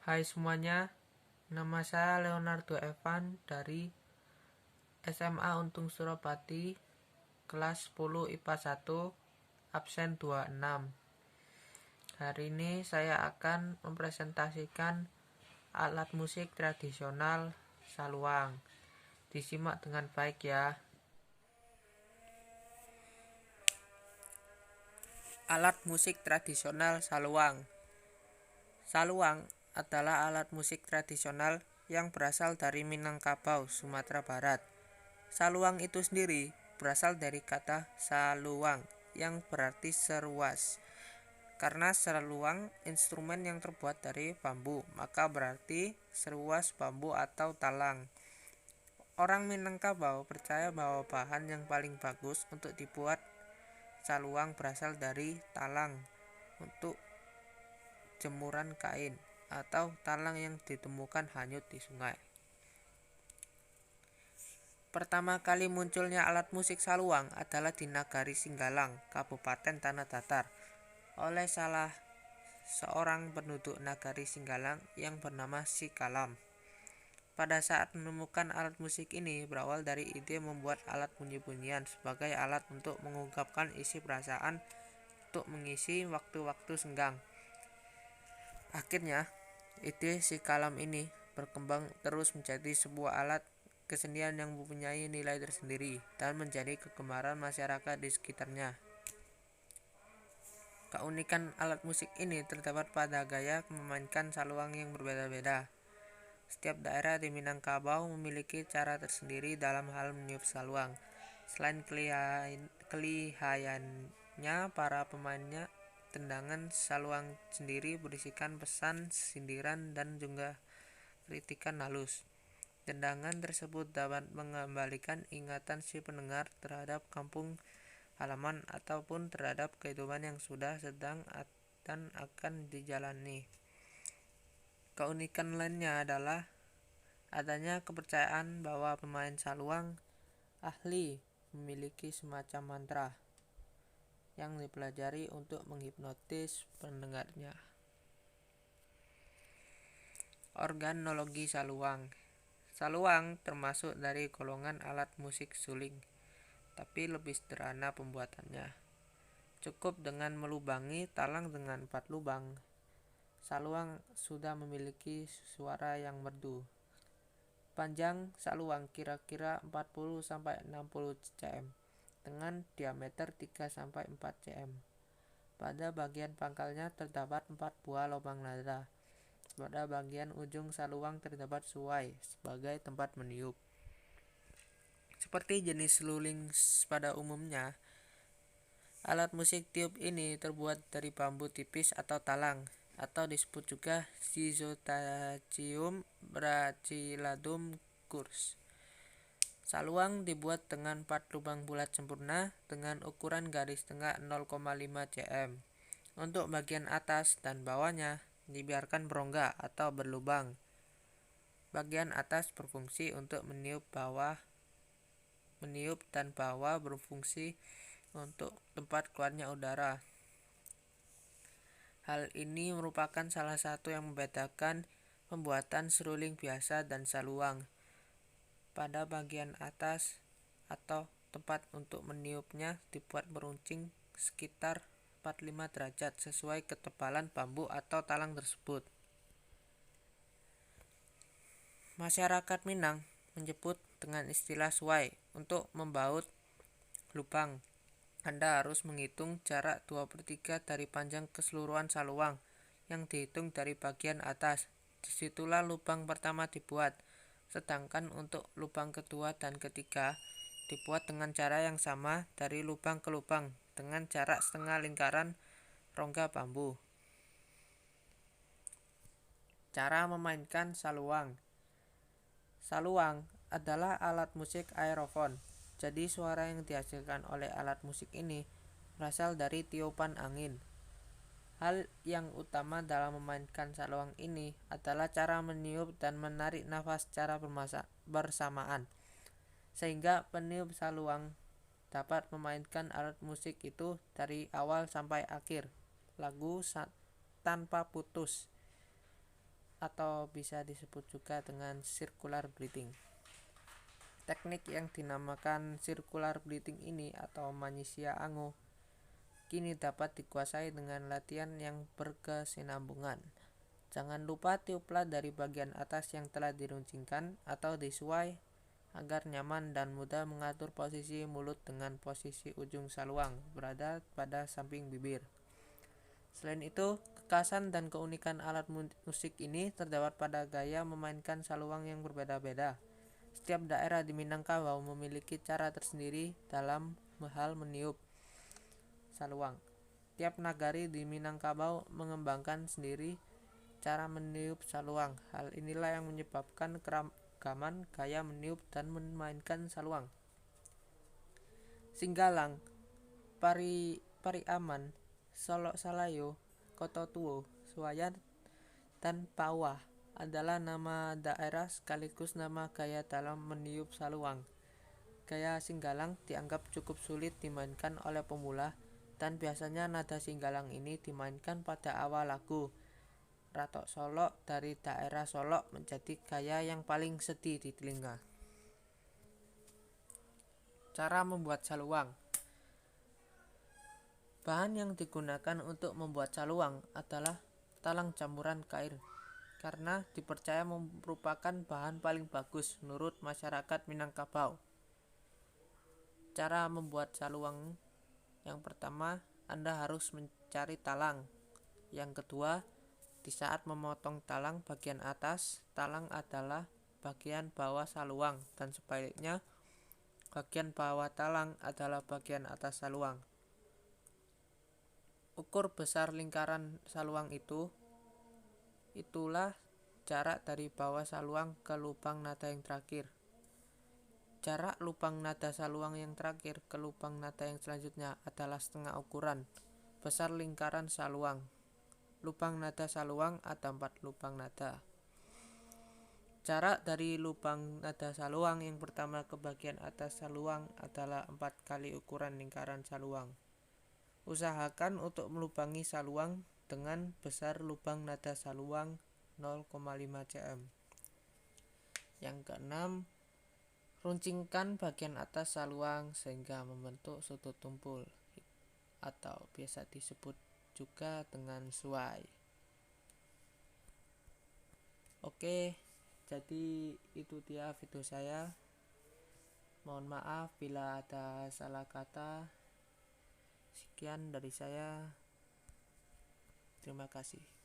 Hai semuanya, nama saya Leonardo Evan dari SMA Untung Suropati, kelas 10 IPA 1, absen 26. Hari ini saya akan mempresentasikan alat musik tradisional saluang. Disimak dengan baik ya. Alat musik tradisional saluang. Saluang adalah alat musik tradisional yang berasal dari Minangkabau, Sumatera Barat. Saluang itu sendiri berasal dari kata saluang yang berarti seruas. Karena saluang instrumen yang terbuat dari bambu, maka berarti seruas bambu atau talang. Orang Minangkabau percaya bahwa bahan yang paling bagus untuk dibuat saluang berasal dari talang untuk jemuran kain atau talang yang ditemukan hanyut di sungai. Pertama kali munculnya alat musik saluang adalah di Nagari Singgalang, Kabupaten Tanah Datar, oleh salah seorang penduduk Nagari Singgalang yang bernama Si Kalam. Pada saat menemukan alat musik ini berawal dari ide membuat alat bunyi-bunyian sebagai alat untuk mengungkapkan isi perasaan untuk mengisi waktu-waktu senggang. Akhirnya, ide Si Kalam ini berkembang terus menjadi sebuah alat kesenian yang mempunyai nilai tersendiri dan menjadi kegemaran masyarakat di sekitarnya. Keunikan alat musik ini terdapat pada gaya memainkan saluang yang berbeda-beda. Setiap daerah di Minangkabau memiliki cara tersendiri dalam hal meniup saluang. Selain kelihayannya, para pemainnya tendangan saluang sendiri berisikan pesan, sindiran, dan juga kritikan halus. Tendangan tersebut dapat mengembalikan ingatan si pendengar terhadap kampung halaman ataupun terhadap kehidupan yang sudah sedang dan akan dijalani. Keunikan lainnya adalah adanya kepercayaan bahwa pemain saluang ahli memiliki semacam mantra yang dipelajari untuk menghipnotis pendengarnya. Organologi saluang. Saluang termasuk dari golongan alat musik suling, tapi lebih sederhana pembuatannya. Cukup dengan melubangi talang dengan 4 lubang, saluang sudah memiliki suara yang merdu. Panjang saluang kira-kira 40-60 cm dengan diameter 3-4 cm. Pada bagian pangkalnya terdapat 4 buah lubang nada. Pada bagian ujung saluang terdapat suai sebagai tempat meniup. Seperti jenis seluling pada umumnya, alat musik tiup ini terbuat dari bambu tipis atau talang, atau disebut juga Zygonium brachylatum Kurs. Saluang dibuat dengan 4 lubang bulat sempurna dengan ukuran garis tengah 0,5 cm. Untuk bagian atas dan bawahnya dibiarkan berongga atau berlubang. Bagian atas berfungsi untuk meniup dan bawah berfungsi untuk tempat keluarnya udara. Hal ini merupakan salah satu yang membedakan pembuatan seruling biasa dan saluang. Pada bagian atas atau tempat untuk meniupnya dibuat meruncing sekitar 45 derajat sesuai ketebalan bambu atau talang tersebut. Masyarakat Minang menyebut dengan istilah suai untuk membaut lubang. Anda harus menghitung jarak 2/3 dari panjang keseluruhan saluang yang dihitung dari bagian atas. Disitulah lubang pertama dibuat, sedangkan untuk lubang kedua dan ketiga dibuat dengan cara yang sama dari lubang ke lubang dengan jarak setengah lingkaran rongga bambu. Cara memainkan saluang. Saluang adalah alat musik aerofon. Jadi suara yang dihasilkan oleh alat musik ini berasal dari tiupan angin. Hal yang utama dalam memainkan saluang ini adalah cara meniup dan menarik nafas secara bersamaan, sehingga peniup saluang dapat memainkan alat musik itu dari awal sampai akhir lagu tanpa putus. atau bisa disebut juga dengan circular breathing. Teknik yang dinamakan circular breathing ini atau Magnesia Ango kini dapat dikuasai dengan latihan yang berkesinambungan. Jangan lupa tiuplah dari bagian atas yang telah diruncingkan atau disuai agar nyaman dan mudah mengatur posisi mulut dengan posisi ujung saluang berada pada samping bibir. Selain itu, kekhasan dan keunikan alat musik ini terdapat pada gaya memainkan saluang yang berbeda-beda. Setiap daerah di Minangkabau memiliki cara tersendiri dalam hal meniup saluang. Tiap nagari di Minangkabau mengembangkan sendiri cara meniup saluang. Hal inilah yang menyebabkan keragaman gaya meniup dan memainkan saluang. Singgalang, Pariaman, Solok Salayo, Koto Tuo, Suwayan, dan Pawah adalah nama daerah sekaligus nama gaya dalam meniup saluang. Gaya Singgalang dianggap cukup sulit dimainkan oleh pemula dan biasanya nada Singgalang ini dimainkan pada awal lagu. Ratok Solok dari daerah Solok menjadi gaya yang paling sedih di telinga. Cara membuat saluang. Bahan yang digunakan untuk membuat saluang adalah talang campuran kain, karena dipercaya merupakan bahan paling bagus menurut masyarakat Minangkabau. Cara membuat saluang: yang pertama, Anda harus mencari talang. Yang kedua, di saat memotong talang bagian atas, talang adalah bagian bawah saluang, dan sebaliknya, bagian bawah talang adalah bagian atas saluang. Ukur besar lingkaran saluang itulah jarak dari bawah saluang ke lubang nada yang terakhir. Jarak lubang nada saluang yang terakhir ke lubang nada yang selanjutnya adalah setengah ukuran besar lingkaran saluang. Lubang nada saluang ada 4 lubang nada. Jarak dari lubang nada saluang yang pertama ke bagian atas saluang adalah 4 kali ukuran lingkaran saluang. Usahakan untuk melubangi saluang dengan besar lubang nada saluang 0,5 cm. Yang keenam, runcingkan bagian atas saluang sehingga membentuk sudut tumpul atau biasa disebut juga dengan suai. Oke, jadi itu dia video saya. Mohon maaf bila ada salah kata. Sekian dari saya. Terima kasih.